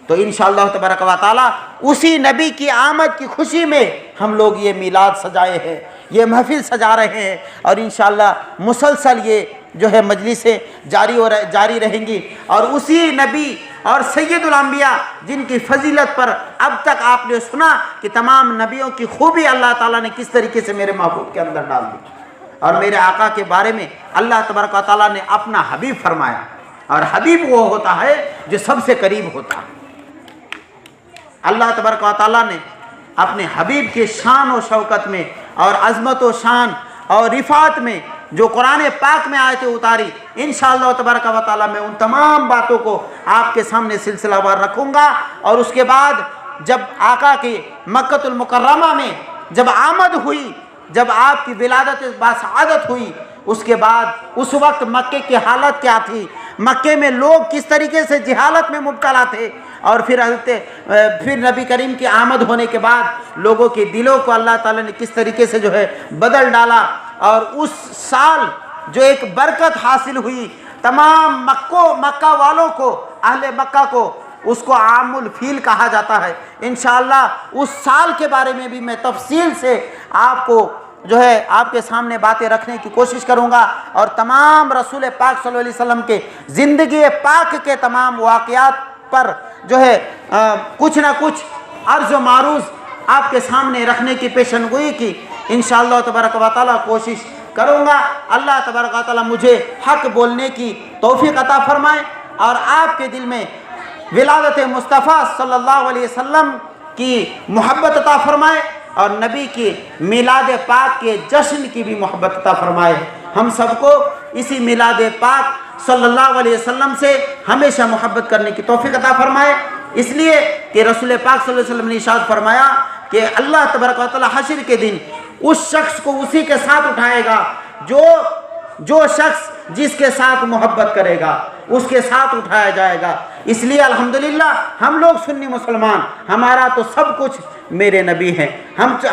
تو انشاءاللہ تبارک و تعالی اسی نبی کی آمد کی خوشی میں ہم لوگ یہ میلاد سجائے ہیں، یہ محفل سجا رہے ہیں، اور انشاءاللہ مسلسل یہ جو ہے مجلسیں جاری رہیں گی، اور اسی نبی اور سید الانبیاء جن کی فضیلت پر اب تک آپ نے سنا کہ تمام نبیوں کی خوبی اللہ تعالیٰ نے کس طریقے سے میرے محبوب کے اندر ڈال دی، اور میرے آقا کے بارے میں اللہ تبارک و تعالیٰ نے اپنا حبیب فرمایا، اور حبیب وہ ہوتا ہے جو سب سے قریب ہوتا ہے۔ اللہ تبارک و تعالیٰ نے اپنے حبیب کے شان و شوکت میں اور عظمت و شان اور رفعت میں جو قرآن پاک میں آیتیں اتاری، انشاءاللہ تبارک و تعالیٰ میں ان تمام باتوں کو آپ کے سامنے سلسلہ وار رکھوں گا۔ اور اس کے بعد جب آقا کی مکۃ المکرمہ میں جب آمد ہوئی، جب آپ کی ولادت باسعادت ہوئی، اس کے بعد اس وقت مکے کی حالت کیا تھی، مکے میں لوگ کس طریقے سے جہالت میں مبتلا تھے، اور پھر نبی کریم کی آمد ہونے کے بعد لوگوں کے دلوں کو اللہ تعالیٰ نے کس طریقے سے جو ہے بدل ڈالا، اور اس سال جو ایک برکت حاصل ہوئی تمام مکہ والوں کو، اہل مکہ کو، اس کو عام الفیل کہا جاتا ہے۔ انشاءاللہ اس سال کے بارے میں بھی میں تفصیل سے آپ کو جو ہے آپ کے سامنے باتیں رکھنے کی کوشش کروں گا، اور تمام رسول پاک صلی اللہ علیہ وسلم کے زندگی پاک کے تمام واقعات پر جو ہے کچھ نہ کچھ عرض و معروض آپ کے سامنے رکھنے کی پیشن گوئی کی انشاءاللہ تبارک و تعالی کوشش کروں گا۔ اللہ تبارک و تعالی مجھے حق بولنے کی توفیق عطا فرمائے، اور آپ کے دل میں ولادت مصطفیٰ صلی اللہ علیہ وسلم کی محبت عطا فرمائے، اور نبی کی میلاد پاک کے جشن کی بھی محبت عطا فرمائے۔ ہم سب کو اسی میلاد پاک صلی اللہ علیہ وسلم سے ہمیشہ محبت کرنے کی توفیق عطا فرمائے، اس لیے کہ رسول پاک صلی اللہ علیہ وسلم نے ارشاد فرمایا کہ اللہ تبارک و تعالی حشر کے دن اس شخص کو اسی کے ساتھ اٹھائے گا جو شخص جس کے ساتھ محبت کرے گا، اس کے ساتھ اٹھایا جائے گا۔ اس لیے الحمدللہ ہم لوگ سنی مسلمان، ہمارا تو سب کچھ میرے نبی ہے،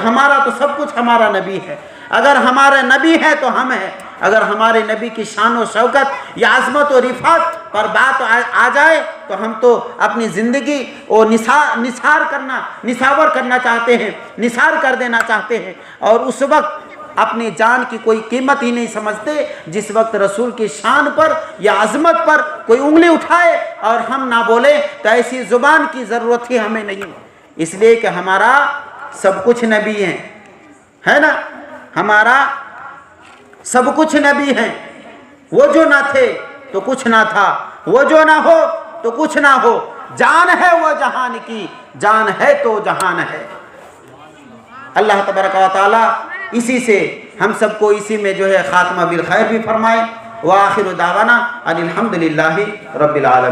ہمارا تو سب کچھ ہمارا نبی ہے۔ اگر ہمارے نبی ہے تو ہم ہیں، اگر ہمارے نبی کی شان و شوکت یا عظمت و رفعت پر بات آ جائے تو ہم تو اپنی زندگی وہ نثار کرنا چاہتے ہیں، نثار کر دینا چاہتے ہیں، اور اس وقت اپنی جان کی کوئی قیمت ہی نہیں سمجھتے جس وقت رسول کی شان پر یا عظمت پر کوئی انگلی اٹھائے اور ہم نہ بولیں، تو ایسی زبان کی ضرورت ہی ہمیں نہیں، اس لیے کہ ہمارا سب کچھ نبی ہے نا، ہمارا سب کچھ نبی ہیں۔ وہ جو نہ تھے تو کچھ نہ تھا، وہ جو نہ ہو تو کچھ نہ ہو، جان ہے وہ جہان کی، جان ہے تو جہان ہے۔ اللہ تبارک و تعالی اسی سے ہم سب کو اسی میں جو ہے خاتمہ بالخیر بھی فرمائے۔ وآخر دعوانا ان الحمدللہ رب العالمین۔